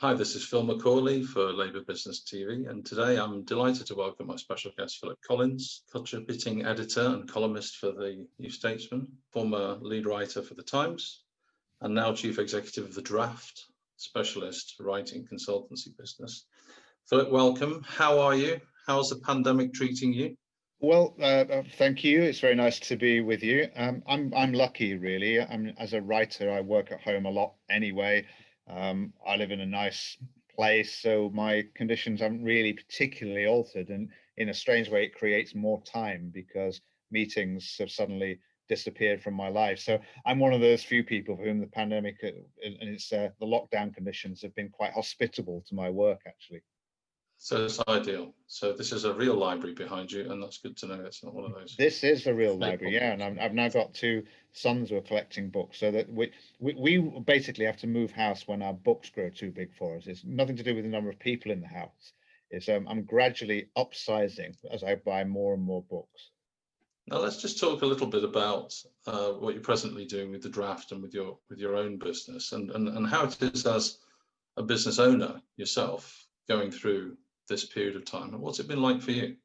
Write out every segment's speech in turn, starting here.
Hi, this is Phil McCauley for Labour Business TV, and today I'm delighted to welcome my special guest, Philip Collins, contributing editor and columnist for the New Statesman, former lead writer for The Times, and now chief executive of The Draft, specialist writing consultancy business. Philip, welcome. How are you? How's the pandemic treating you? Well, thank you. It's very nice to be with you. I'm lucky, really. As a writer, I work at home a lot anyway. I live in a nice place, so my conditions haven't really particularly altered. And in a strange way, it creates more time because meetings have suddenly disappeared from my life. So I'm one of those few people for whom the pandemic and the lockdown conditions have been quite hospitable to my work, actually. So it's ideal. So this is a real library behind you, and that's good to know. It's not one of those. This is a real library, yeah, and I've now got two sons who are collecting books, so that we basically have to move house when our books grow too big for us. It's nothing to do with the number of people in the house. It's I'm gradually upsizing as I buy more and more books. Now let's just talk a little bit about what you're presently doing with The Draft and with your own business, and how it is as a business owner yourself going through this period of time. And what's it been like for you?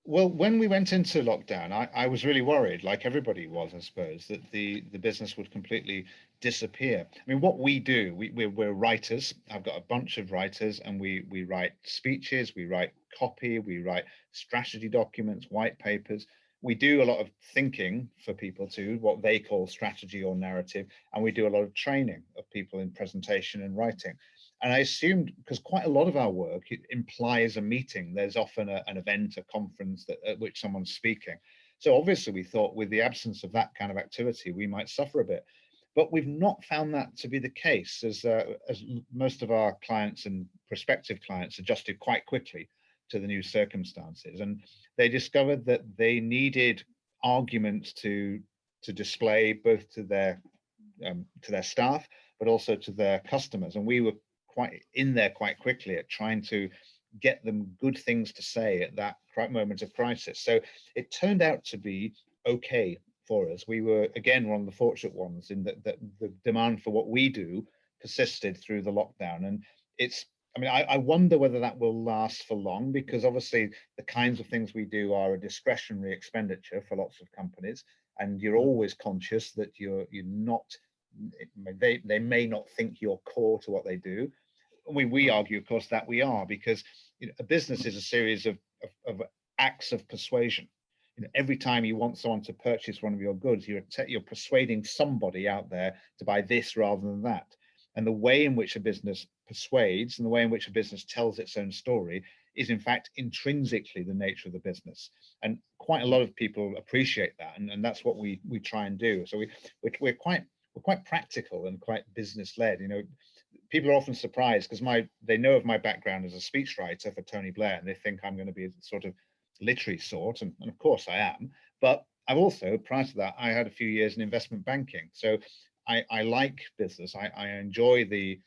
Well, when we went into lockdown, I was really worried, like everybody was, I suppose, that the business would completely disappear. I mean, what we do, we're writers. I've got a bunch of writers, and we write speeches, we write copy, we write strategy documents, white papers. We do a lot of thinking for people too, what they call strategy or narrative, and we do a lot of training of people in presentation and writing. And I assumed, because quite a lot of our work implies a meeting, there's often an event, a conference at which someone's speaking. So obviously we thought with the absence of that kind of activity, we might suffer a bit. But we've not found that to be the case, as most of our clients and prospective clients adjusted quite quickly to the new circumstances. And they discovered that they needed arguments to display both to their staff, but also to their customers. And we were quite in there quite quickly at trying to get them good things to say at that moment of crisis. So it turned out to be okay for us. We were, again, one of the fortunate ones in that the demand for what we do persisted through the lockdown. And I wonder whether that will last for long, because obviously the kinds of things we do are a discretionary expenditure for lots of companies. And you're always conscious that you're not, they may not think you're core to what they do. We argue, of course, that we are, because a business is a series of acts of persuasion. Every time you want someone to purchase one of your goods, you're persuading somebody out there to buy this rather than that. And the way in which a business persuades and the way in which a business tells its own story is, in fact, intrinsically the nature of the business. And quite a lot of people appreciate that, and that's what we try and do. So we're quite practical and quite business led. People are often surprised because they know of my background as a speechwriter for Tony Blair, and they think I'm going to be a sort of literary sort, and of course I am. But I've also, prior to that, I had a few years in investment banking. So I like business. I enjoy the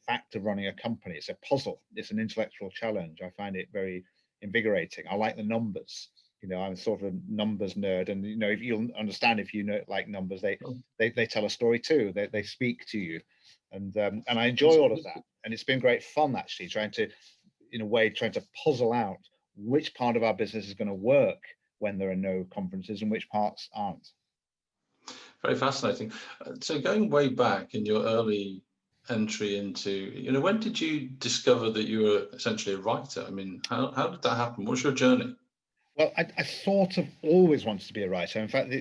fact of running a company. It's a puzzle. It's an intellectual challenge. I find it very invigorating. I like the numbers. I'm sort of a numbers nerd, and if you'll understand, if you like numbers, they tell a story too. They speak to you, and I enjoy all of that. And it's been great fun, actually, trying to puzzle out which part of our business is going to work when there are no conferences and which parts aren't. Very fascinating. So going way back in your early entry into, when did you discover that you were essentially a writer? I mean, how did that happen? What's your journey? Well, I sort of always wanted to be a writer. In fact,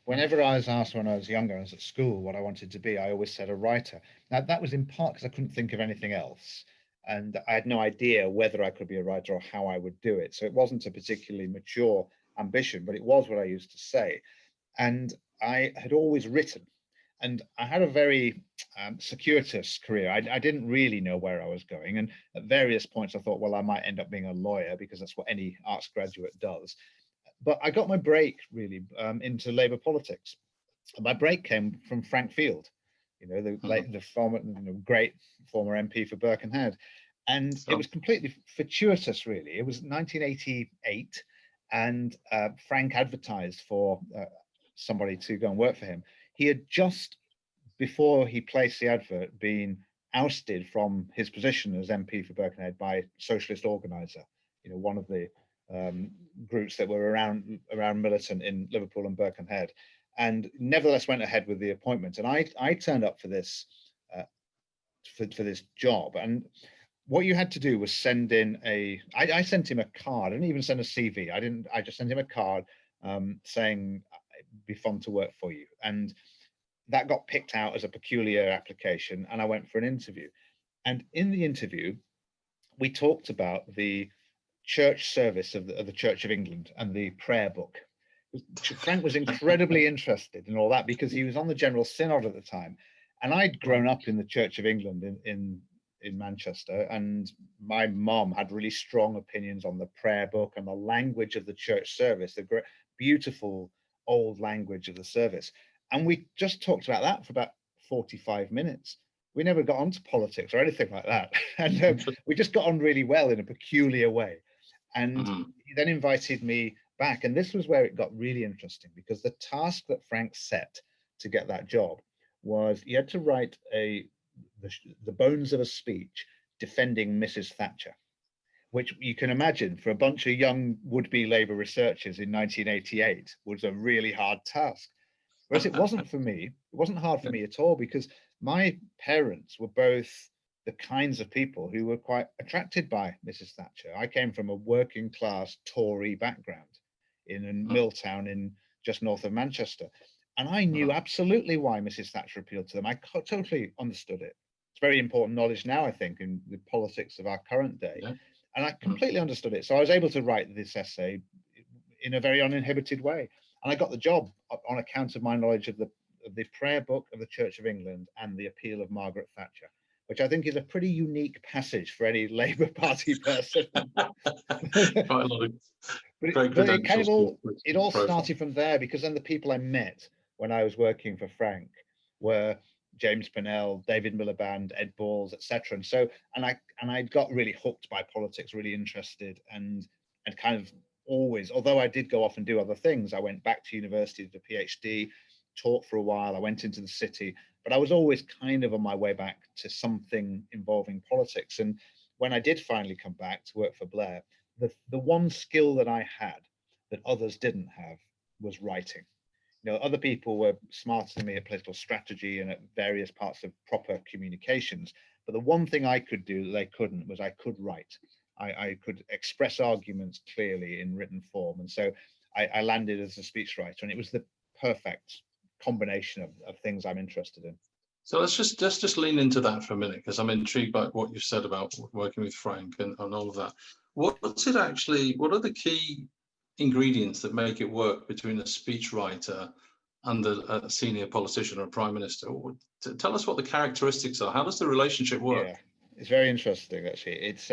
whenever I was asked when I was younger, I was at school, what I wanted to be, I always said a writer. Now, that was in part because I couldn't think of anything else. And I had no idea whether I could be a writer or how I would do it. So it wasn't a particularly mature ambition, but it was what I used to say. And I had always written. And I had a very circuitous career. I didn't really know where I was going. And at various points, I thought, well, I might end up being a lawyer because that's what any arts graduate does. But I got my break, really, into Labour politics. And my break came from Frank Field, the former, great former MP for Birkenhead. And it was completely fortuitous, really. It was 1988, and Frank advertised for somebody to go and work for him. He had just, before he placed the advert, been ousted from his position as MP for Birkenhead by socialist organiser, one of the groups that were around militant in Liverpool and Birkenhead, and nevertheless went ahead with the appointment. And I turned up for this for this job, and what you had to do was send in I sent him a card. I didn't even send a CV. I just sent him a card saying it'd be fun to work for you, and that got picked out as a peculiar application, and I went for an interview. And in the interview, we talked about the church service of the Church of England and the prayer book. Frank was incredibly interested in all that because he was on the General Synod at the time, and I'd grown up in the Church of England in Manchester, and my mom had really strong opinions on the prayer book and the language of the church service, the great, beautiful old language of the service. And we just talked about that for about 45 minutes. We never got onto politics or anything like that. And we just got on really well in a peculiar way. And he then invited me back. And this was where it got really interesting, because the task that Frank set to get that job was he had to write the bones of a speech defending Mrs. Thatcher, which you can imagine for a bunch of young would-be Labour researchers in 1988 was a really hard task. Whereas it wasn't for me. It wasn't hard for me at all, because my parents were both the kinds of people who were quite attracted by Mrs. Thatcher. I came from a working class Tory background in a mill town in just north of Manchester. And I knew absolutely why Mrs. Thatcher appealed to them. I totally understood it. It's very important knowledge now, I think, in the politics of our current day. Yeah. And I completely understood it. So I was able to write this essay in a very uninhibited way. And I got the job on account of my knowledge of the prayer book of the Church of England and the appeal of Margaret Thatcher, which I think is a pretty unique passage for any Labour Party person. Quite a lot of but it kind of it all started from there, because then the people I met when I was working for Frank were James Pennell, David Miliband, Ed Balls, etc. And I got really hooked by politics, really interested, and kind of always, although I did go off and do other things, I went back to university, did a PhD, taught for a while, I went into the city, but I was always kind of on my way back to something involving politics. And when I did finally come back to work for Blair, the one skill that I had that others didn't have was writing. Other people were smarter than me at political strategy and at various parts of proper communications, but the one thing I could do that they couldn't was I could write. I could express arguments clearly in written form, and so I landed as a speechwriter, and it was the perfect combination of things I'm interested in. So let's just lean into that for a minute, because I'm intrigued by what you've said about working with Frank and all of that. What's it actually? What are the key ingredients that make it work between a speechwriter and a senior politician or a prime minister? Tell us what the characteristics are. How does the relationship work? Yeah, it's very interesting, actually. It's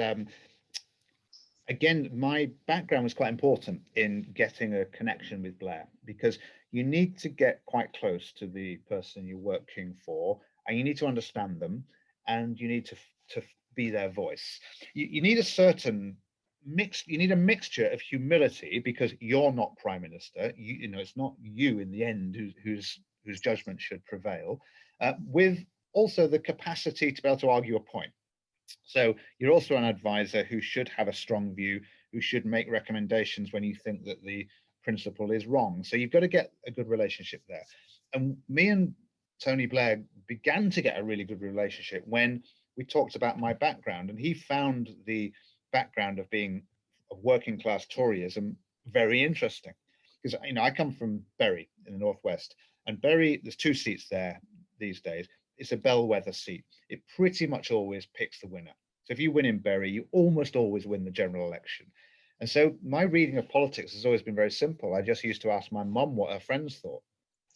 again, my background was quite important in getting a connection with Blair, because you need to get quite close to the person you're working for, and you need to understand them, and you need to be their voice. You need a certain you need a mixture of humility, because you're not prime minister. It's not you in the end whose judgment should prevail, with also the capacity to be able to argue a point. So you're also an advisor who should have a strong view, who should make recommendations when you think that the principle is wrong. So you've got to get a good relationship there. And me and Tony Blair began to get a really good relationship when we talked about my background, and he found the background of being of working class Toryism very interesting, because I come from Bury in the northwest, and Bury, there's 2 seats there these days. It's a bellwether seat. It pretty much always picks the winner. So if you win in Bury, you almost always win the general election. And so my reading of politics has always been very simple. I just used to ask my mum what her friends thought,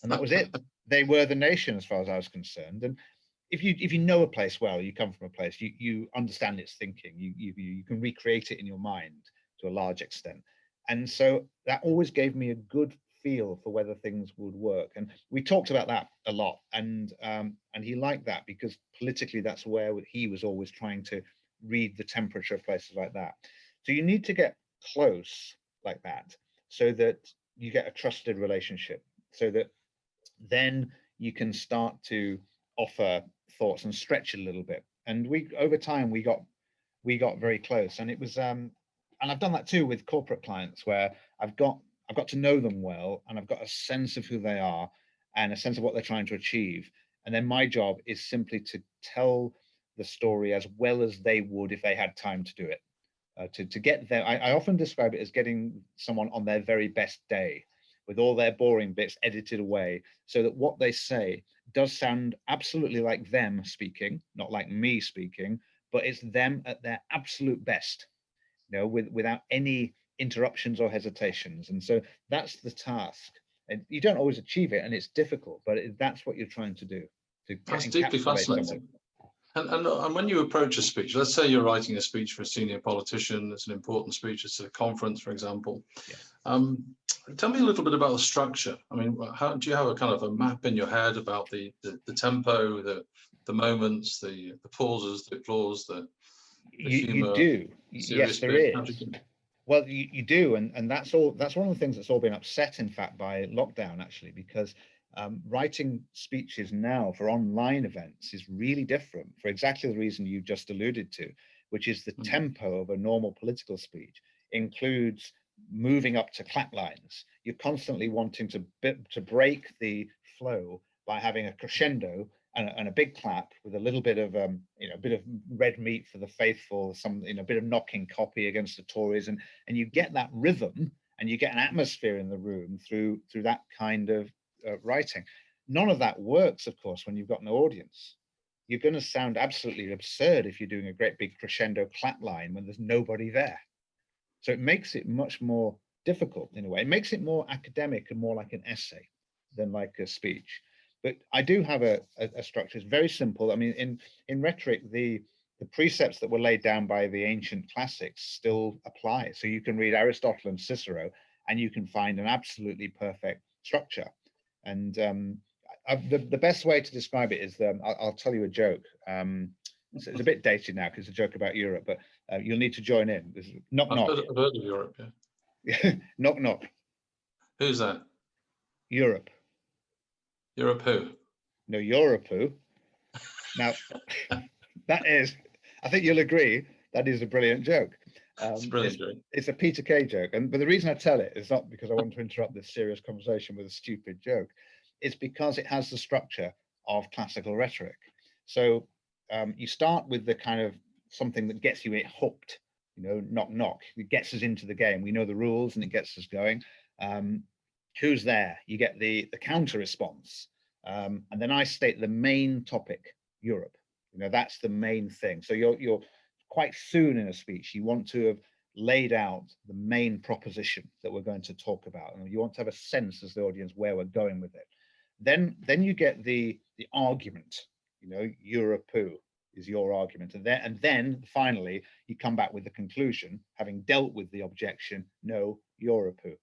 and that was it. They were the nation as far as I was concerned. And if you know a place well, you come from a place, you understand its thinking, you can recreate it in your mind to a large extent. And so that always gave me a good feel for whether things would work. And we talked about that a lot, and he liked that, because politically that's where he was always trying to read the temperature of places like that. So you need to get close like that, so that you get a trusted relationship, so that then you can start to offer thoughts and stretch it a little bit. And over time we got very close. And it was and I've done that too with corporate clients, where I've got to know them well, and I've got a sense of who they are and a sense of what they're trying to achieve. And then my job is simply to tell the story as well as they would if they had time to do it. To get them, I often describe it as getting someone on their very best day, with all their boring bits edited away, so that what they say does sound absolutely like them speaking, not like me speaking, but it's them at their absolute best, without any interruptions or hesitations. And so that's the task. And you don't always achieve it, and it's difficult, but that's what you're trying to do. That's deeply fascinating. And when you approach a speech, let's say you're writing a speech for a senior politician, it's an important speech, it's a conference, for example. Yeah. Tell me a little bit about the structure. I mean, how do you have a kind of a map in your head about the tempo, the moments, the pauses, the applause, the humor? You do. Yes, there is. Well, you do, and that's all. That's one of the things that's all been upset, in fact, by lockdown, actually, because writing speeches now for online events is really different for exactly the reason you just alluded to, which is the tempo of a normal political speech includes moving up to clap lines. You're constantly wanting to break the flow by having a crescendo and a big clap with a little bit of a bit of red meat for the faithful, a bit of knocking copy against the Tories, and you get that rhythm and you get an atmosphere in the room through that kind of writing. None of that works, of course, when you've got no audience. You're going to sound absolutely absurd if you're doing a great big crescendo clap line when there's nobody there. So it makes it much more difficult in a way. It makes it more academic and more like an essay than like a speech. But I do have a structure. It's very simple. I mean, in rhetoric, the precepts that were laid down by the ancient classics still apply. So you can read Aristotle and Cicero, and you can find an absolutely perfect structure. And the best way to describe it is, I'll tell you a joke. It's a bit dated now because it's a joke about Europe, but you'll need to join in. Knock, knock. I've heard of Europe, yeah. Knock, knock. Who's that? Europe. Europe who? No, Europe who. Now, that is, I think you'll agree, that is a brilliant joke. It's a brilliant joke. It's a Peter Kay joke. But the reason I tell it is not because I want to interrupt this serious conversation with a stupid joke. It's because it has the structure of classical rhetoric. So you start with the kind of something that gets you hooked, knock, knock. It gets us into the game. We know the rules and it gets us going. Who's there? You get the counter response. And then I state the main topic, Europe. That's the main thing. So you're quite soon in a speech, you want to have laid out the main proposition that we're going to talk about. And you want to have a sense as the audience where we're going with it. Then you get the argument, Europe who is your argument. And then finally, you come back with the conclusion, having dealt with the objection, no, Europe who.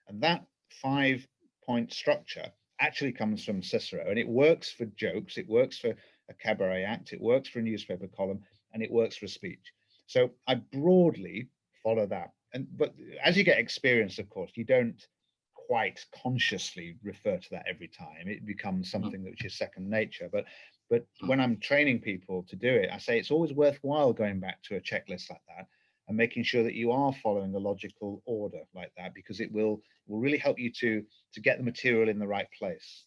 And that 5-point structure actually comes from Cicero, and it works for jokes, it works for a cabaret act, it works for a newspaper column, and it works for a speech. So I broadly follow that. But as you get experience, of course, you don't quite consciously refer to that every time. It becomes something which is second nature. But when I'm training people to do it, I say it's always worthwhile going back to a checklist like that and making sure that you are following a logical order like that, because it will really help you to get the material in the right place.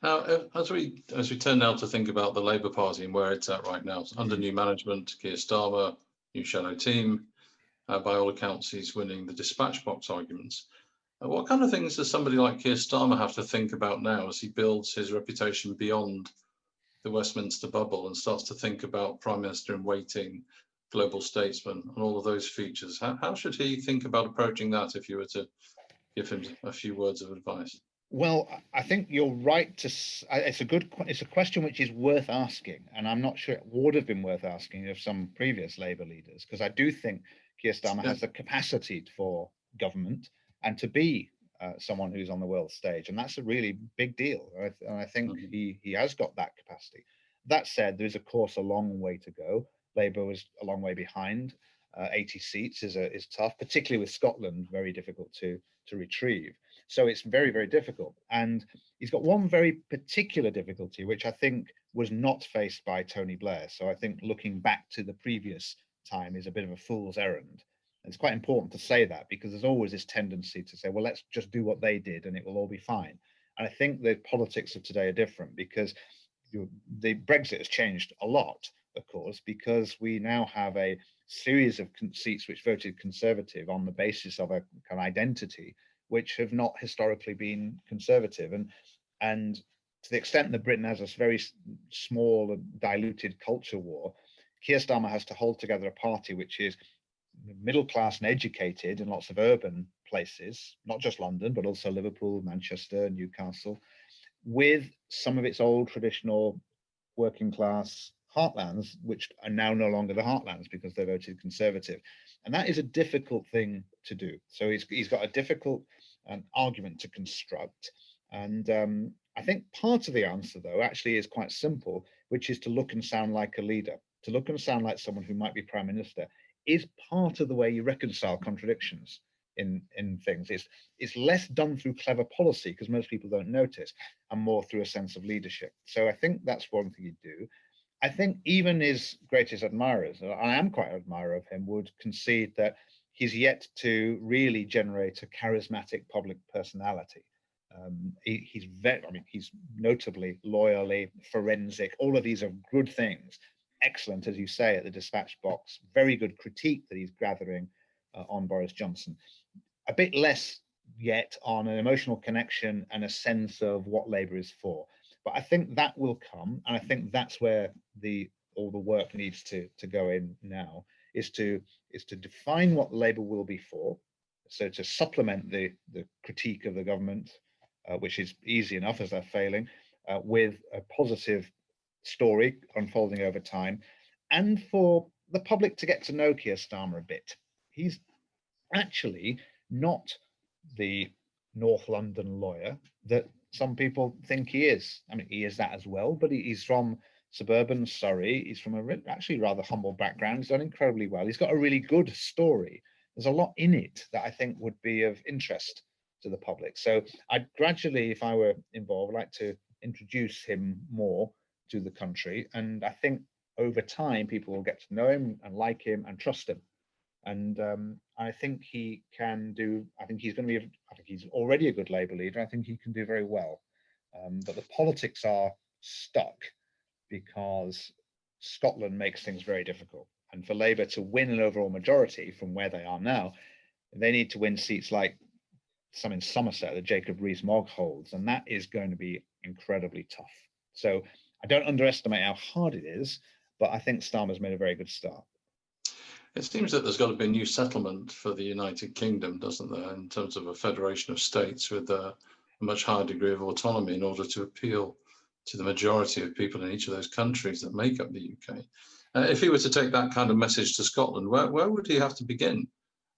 Now, as we turn now to think about the Labour Party and where it's at right now, it's under new management, Keir Starmer, new shadow team, by all accounts, he's winning the dispatch box arguments. What kind of things does somebody like Keir Starmer have to think about now as he builds his reputation beyond the Westminster bubble and starts to think about Prime Minister in waiting, global statesman, and all of those features? How should he think about approaching that if you were to give him a few words of advice? Well, I think you're right to. It's a question which is worth asking, and I'm not sure it would have been worth asking of some previous Labour leaders, because I do think Keir Starmer has the capacity for government and to be someone who's on the world stage, and that's a really big deal. And I think he has got that capacity. That said, there is of course a long way to go. Labour was a long way behind. 80 seats is tough, particularly with Scotland very difficult to retrieve. So it's very, very difficult. And he's got one very particular difficulty, which I think was not faced by Tony Blair. So I think looking back to the previous time is a bit of a fool's errand. It's quite important to say that, because there's always this tendency to say, well, let's just do what they did and it will all be fine. And I think the politics of today are different, because the Brexit has changed a lot, of course, because we now have a series of seats which voted Conservative on the basis of a kind of identity, which have not historically been Conservative. And to the extent that Britain has a very small and diluted culture war, Keir Starmer has to hold together a party which is middle class and educated in lots of urban places, not just London, but also Liverpool, Manchester, Newcastle, with some of its old traditional working class heartlands, which are now no longer the heartlands because they voted Conservative. And that is a difficult thing to do. So he's got a difficult argument to construct. And I think part of the answer, though, actually is quite simple, which is to look and sound like a leader, to look and sound like someone who might be prime minister, is part of the way you reconcile contradictions in things. It's less done through clever policy, because most people don't notice, and more through a sense of leadership. So I think that's one thing you do. I think even his greatest admirers, and I am quite an admirer of him, would concede that he's yet to really generate a charismatic public personality. He's very, I mean, he's notably loyally forensic. All of these are good things. Excellent, as you say, at the dispatch box. Very good critique that he's gathering on Boris Johnson. A bit less yet on an emotional connection and a sense of what Labour is for. But I think that will come, and I think that's where all the work needs to go in now, is to define what Labour will be for. So to supplement the critique of the government, which is easy enough as they're failing, with a positive story unfolding over time, and for the public to get to know Keir Starmer a bit. He's actually not the North London lawyer that some people think he is. I mean, he is that as well, but he's from suburban Surrey. He's from a actually rather humble background. He's done incredibly well. He's got a really good story. There's a lot in it that I think would be of interest to the public. So I'd gradually, if I were involved, like to introduce him more to the country. And I think over time, people will get to know him and like him and trust him. And I think he can do, I think he's going to be, I think he's already a good Labour leader. I think he can do very well. But the politics are stuck because Scotland makes things very difficult. And for Labour to win an overall majority from where they are now, they need to win seats like some in Somerset that Jacob Rees-Mogg holds. And that is going to be incredibly tough. So I don't underestimate how hard it is, but I think Starmer's made a very good start. It seems that there's got to be a new settlement for the United Kingdom, doesn't there, in terms of a federation of states with a much higher degree of autonomy in order to appeal to the majority of people in each of those countries that make up the UK. If he were to take that kind of message to Scotland, where would he have to begin?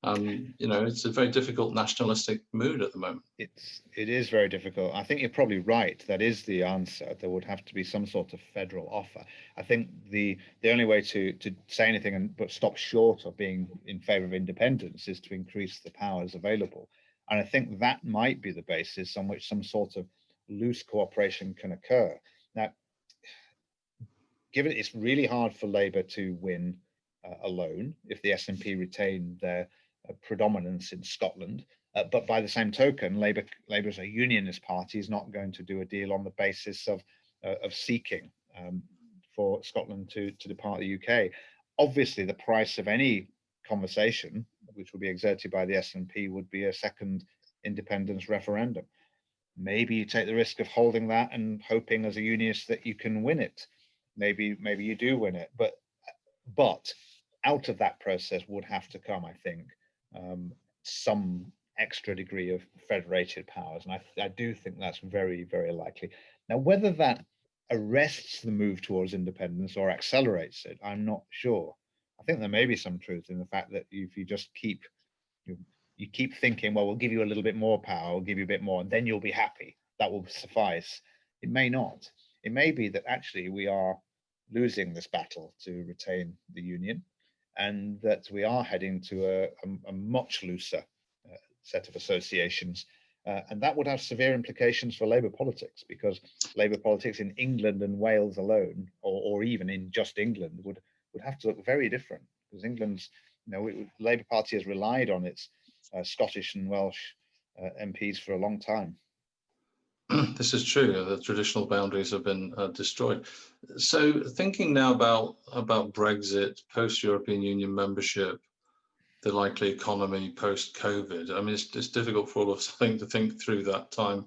You know, it's a very difficult nationalistic mood at the moment. It is very difficult. I think you're probably right. That is the answer. There would have to be some sort of federal offer. I think the only way to say anything but stop short of being in favour of independence is to increase the powers available. And I think that might be the basis on which some sort of loose cooperation can occur. Now, given it's really hard for Labour to win alone if the SNP retain their predominance in Scotland. But by the same token, Labour as a unionist party is not going to do a deal on the basis of seeking for Scotland to depart the UK. Obviously, the price of any conversation, which would be exerted by the SNP, would be a second independence referendum. Maybe you take the risk of holding that and hoping as a unionist that you can win it. Maybe you do win it, but out of that process would have to come, I think, some extra degree of federated powers. And I do think that's very, very likely. Now, whether that arrests the move towards independence or accelerates it, I'm not sure. I think there may be some truth in the fact that if you just keep thinking, well, we'll give you a little bit more power, we'll give you a bit more, and then you'll be happy. That will suffice. It may not. It may be that actually we are losing this battle to retain the union, and that we are heading to a much looser set of associations, And that would have severe implications for Labour politics, because Labour politics in England and Wales alone, or even in just England, would have to look very different, because England's, Labour Party has relied on its Scottish and Welsh MPs for a long time. This is true. The traditional boundaries have been destroyed. So, thinking now about Brexit, post-European Union membership, the likely economy post-COVID. I mean, it's difficult for all of us, I think, to think through that time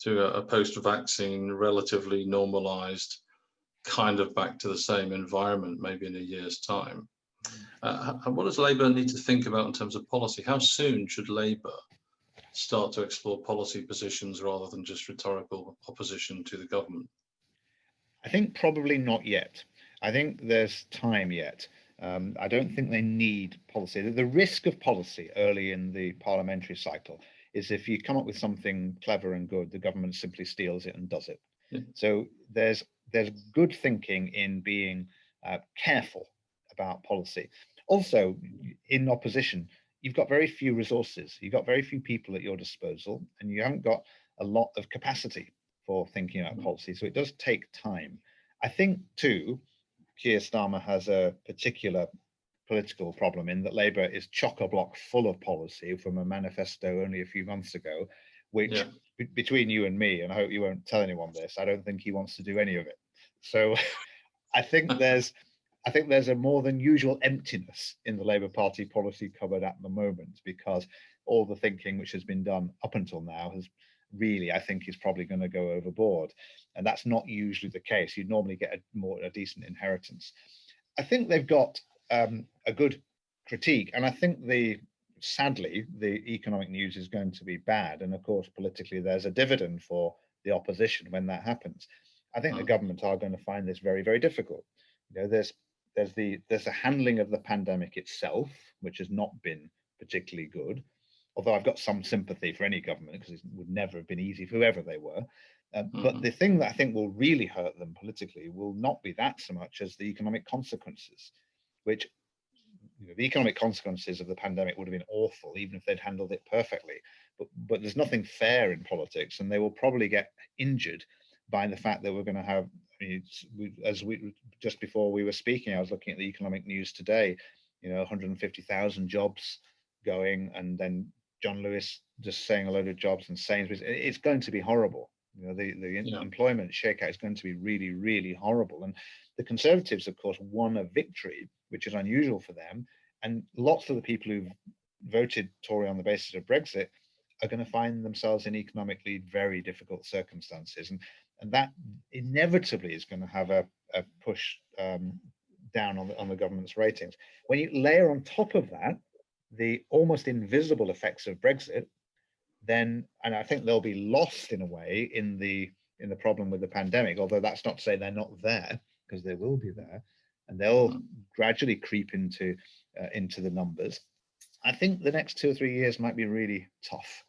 to a post-vaccine, relatively normalised, kind of back to the same environment, maybe in a year's time. What does Labour need to think about in terms of policy? How soon should Labour start to explore policy positions rather than just rhetorical opposition to the government? I think probably not yet. I think there's time yet. I don't think they need policy. The risk of policy early in the parliamentary cycle is if you come up with something clever and good, the government simply steals it and does it. Yeah. So there's good thinking in being careful about policy. Also, in opposition, you've got very few resources. You've got very few people at your disposal, and you haven't got a lot of capacity for thinking about policy. So it does take time. I think, too, Keir Starmer has a particular political problem in that Labour is chock-a-block full of policy from a manifesto only a few months ago, which between you and me, and I hope you won't tell anyone this, I don't think he wants to do any of it. So I think there's a more than usual emptiness in the Labour Party policy cupboard at the moment, because all the thinking which has been done up until now has really, I think, is probably going to go overboard. And that's not usually the case. You'd normally get a decent inheritance. I think they've got a good critique. And I think sadly, the economic news is going to be bad. And of course, politically, there's a dividend for the opposition when that happens. I think the government are going to find this very, very difficult. There's a handling of the pandemic itself, which has not been particularly good. Although I've got some sympathy for any government, because it would never have been easy for whoever they were. But the thing that I think will really hurt them politically will not be that so much as the economic consequences, which the economic consequences of the pandemic would have been awful, even if they'd handled it perfectly. But there's nothing fair in politics, and they will probably get injured by the fact that we're going to have, just before we were speaking, I was looking at the economic news today, 150,000 jobs going, and then John Lewis just saying a load of jobs, and Sainsbury's. It's going to be horrible. The employment shakeout is going to be really, really horrible. And the Conservatives, of course, won a victory, which is unusual for them. And lots of the people who've voted Tory on the basis of Brexit are going to find themselves in economically very difficult circumstances. And that inevitably is going to have a push down on the government's ratings. When you layer on top of that the almost invisible effects of Brexit, then, and I think they'll be lost in a way in the problem with the pandemic, although that's not to say they're not there, because they will be there, and they'll gradually creep into the numbers. I think the next 2 or 3 years might be really tough,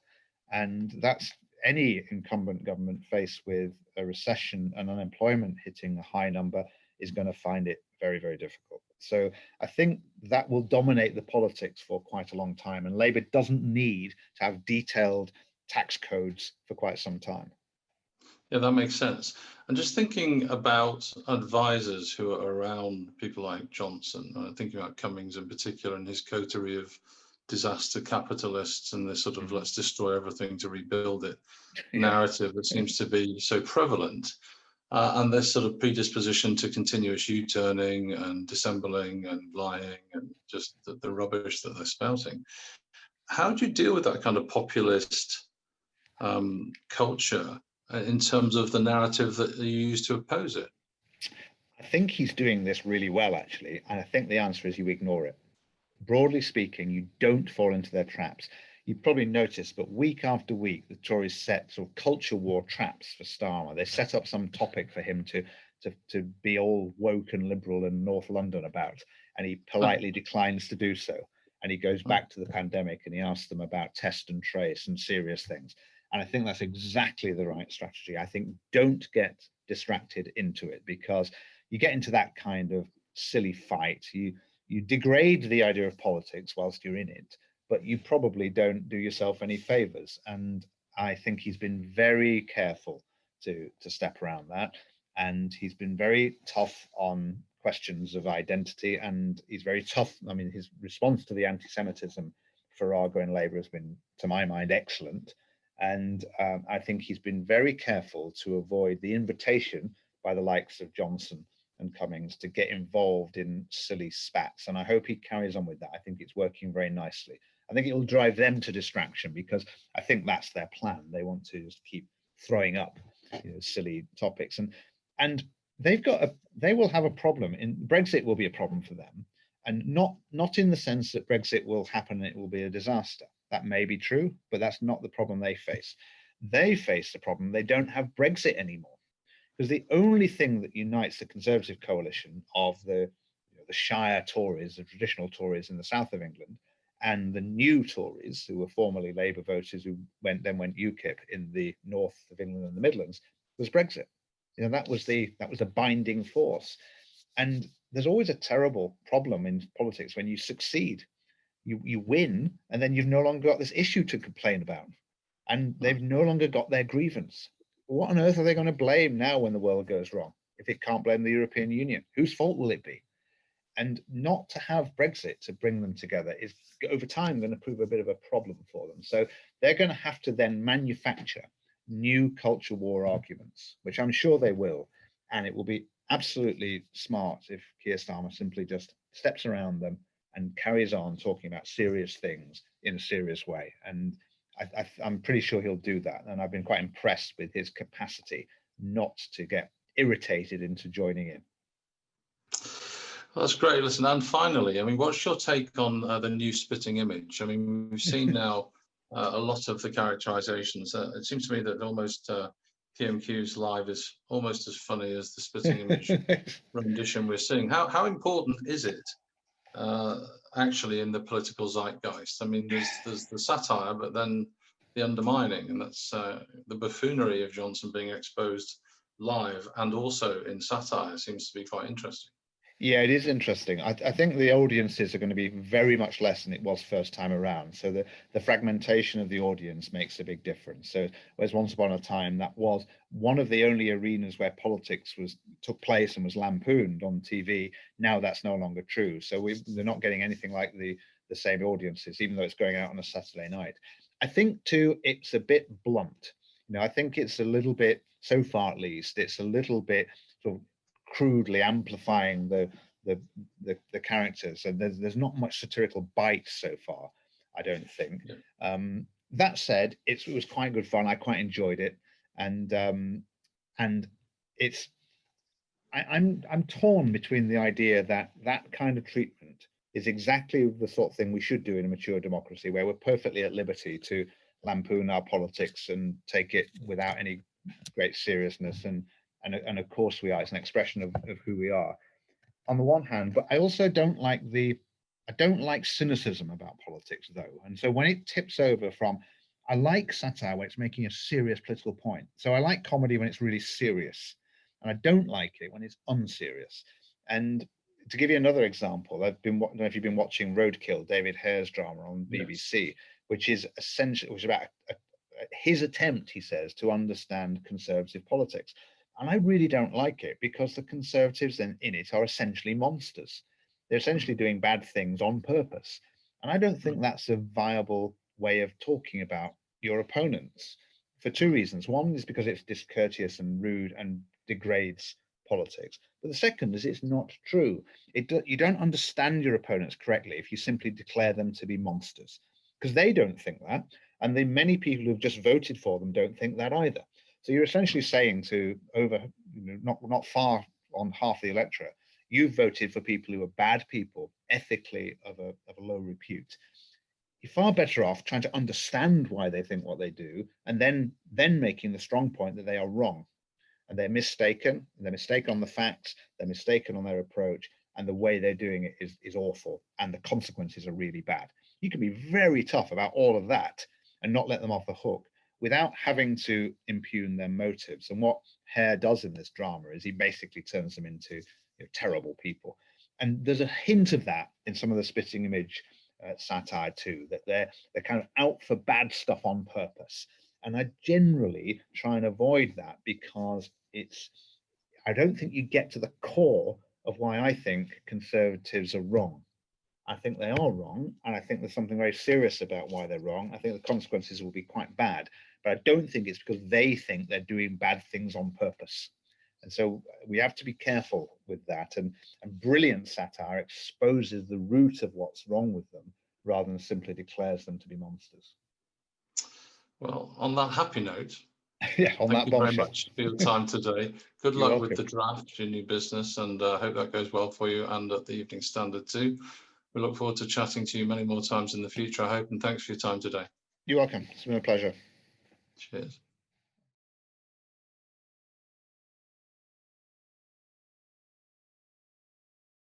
and that's any incumbent government faced with a recession and unemployment hitting a high number is going to find it very, very difficult. So I think that will dominate the politics for quite a long time, and Labour doesn't need to have detailed tax codes for quite some time. Yeah, that makes sense. And just thinking about advisors who are around people like Johnson, thinking about Cummings in particular and his coterie of disaster capitalists and this sort of let's destroy everything to rebuild it narrative that seems to be so prevalent. And this sort of predisposition to continuous U-turning and dissembling and lying and just the rubbish that they're spouting. How do you deal with that kind of populist culture in terms of the narrative that you use to oppose it? I think he's doing this really well, actually. And I think the answer is you ignore it. Broadly speaking, you don't fall into their traps. You've probably noticed, but week after week, the Tories set sort of culture war traps for Starmer. They set up some topic for him to be all woke and liberal in North London about, and he politely declines to do so. And he goes back to the pandemic and he asks them about test and trace and serious things. And I think that's exactly the right strategy. I think don't get distracted into it, because you get into that kind of silly fight. You degrade the idea of politics whilst you're in it, but you probably don't do yourself any favors. And I think he's been very careful to step around that, and he's been very tough on questions of identity, and he's very tough. I mean, his response to the anti-Semitism Farage and Labour has been, to my mind, excellent. And I think he's been very careful to avoid the invitation by the likes of Johnson and Cummings to get involved in silly spats. And I hope he carries on with that. I think it's working very nicely. I think it will drive them to distraction, because I think that's their plan. They want to just keep throwing up, silly topics. And they will have a problem. In Brexit will be a problem for them. And not in the sense that Brexit will happen and it will be a disaster. That may be true, but that's not the problem they face. They face the problem they don't have Brexit anymore, because the only thing that unites the Conservative coalition of the Shire Tories, the traditional Tories in the south of England, and the new Tories, who were formerly Labour voters who went UKIP in the north of England and the Midlands, was Brexit. That was the binding force. And there's always a terrible problem in politics when you succeed. You win, and then you've no longer got this issue to complain about, and they've no longer got their grievance. What on earth are they going to blame now when the world goes wrong? If it can't blame the European Union, whose fault will it be? And not to have Brexit to bring them together is, over time, going to prove a bit of a problem for them. So they're going to have to then manufacture new culture war arguments, which I'm sure they will. And it will be absolutely smart if Keir Starmer simply just steps around them and carries on talking about serious things in a serious way. And I'm pretty sure he'll do that. And I've been quite impressed with his capacity not to get irritated into joining in. Well, that's great. Listen, and finally, I mean, what's your take on the new spitting image? I mean, we've seen now a lot of the characterizations. It seems to me that almost PMQ's live is almost as funny as the spitting image rendition we're seeing. How important is it actually in the political zeitgeist? I mean, there's the satire, but then the undermining, and that's the buffoonery of Johnson being exposed live and also in satire seems to be quite interesting. Yeah, it is interesting. I think the audiences are going to be very much less than it was first time around. So the fragmentation of the audience makes a big difference. So whereas once upon a time that was one of the only arenas where politics took place and was lampooned on TV, now that's no longer true. So they're not getting anything like the same audiences, even though it's going out on a Saturday night. I think too, it's a bit blunt. I think it's a little bit, so far at least, it's a little bit sort of crudely amplifying the characters, and there's not much satirical bite so far, I don't think. Yeah. That said, it was quite good fun. I quite enjoyed it, and it's I'm torn between the idea that kind of treatment is exactly the sort of thing we should do in a mature democracy, where we're perfectly at liberty to lampoon our politics and take it without any great seriousness, and of course we are. It's an expression of who we are, on the one hand. But I also don't like cynicism about politics, though. And so when it tips over from, I like satire when it's making a serious political point. So I like comedy when it's really serious, and I don't like it when it's unserious. And to give you another example, I don't know if you've been watching Roadkill, David Hare's drama on BBC, yes, which is about his attempt, he says, to understand conservative politics. And I really don't like it, because the Conservatives in it are essentially monsters. They're essentially doing bad things on purpose. And I don't think that's a viable way of talking about your opponents, for two reasons. One is because it's discourteous and rude and degrades politics. But the second is it's not true. You don't understand your opponents correctly if you simply declare them to be monsters, because they don't think that. And the many people who've just voted for them don't think that either. So you're essentially saying to not far on half the electorate, you've voted for people who are bad people, ethically of a low repute. You're far better off trying to understand why they think what they do, and then making the strong point that they are wrong, and they're mistaken. They're mistaken on the facts. They're mistaken on their approach, and the way they're doing it is awful, and the consequences are really bad. You can be very tough about all of that and not let them off the hook, without having to impugn their motives. And what Hare does in this drama is he basically turns them into terrible people. And there's a hint of that in some of the spitting image satire too, that they're kind of out for bad stuff on purpose. And I generally try and avoid that because I don't think you get to the core of why I think conservatives are wrong. I think they are wrong, and I think there's something very serious about why they're wrong. I think the consequences will be quite bad, but I don't think it's because they think they're doing bad things on purpose. And so we have to be careful with that. And brilliant satire exposes the root of what's wrong with them rather than simply declares them to be monsters. Well, on that happy note, Yeah, on thank that you very bombshell. much for your time today. Good You're luck with welcome. the draft, your new business, and I hope that goes well for you and at the Evening Standard too. We look forward to chatting to you many more times in the future, I hope, and thanks for your time today. You're welcome. It's been a pleasure. Cheers.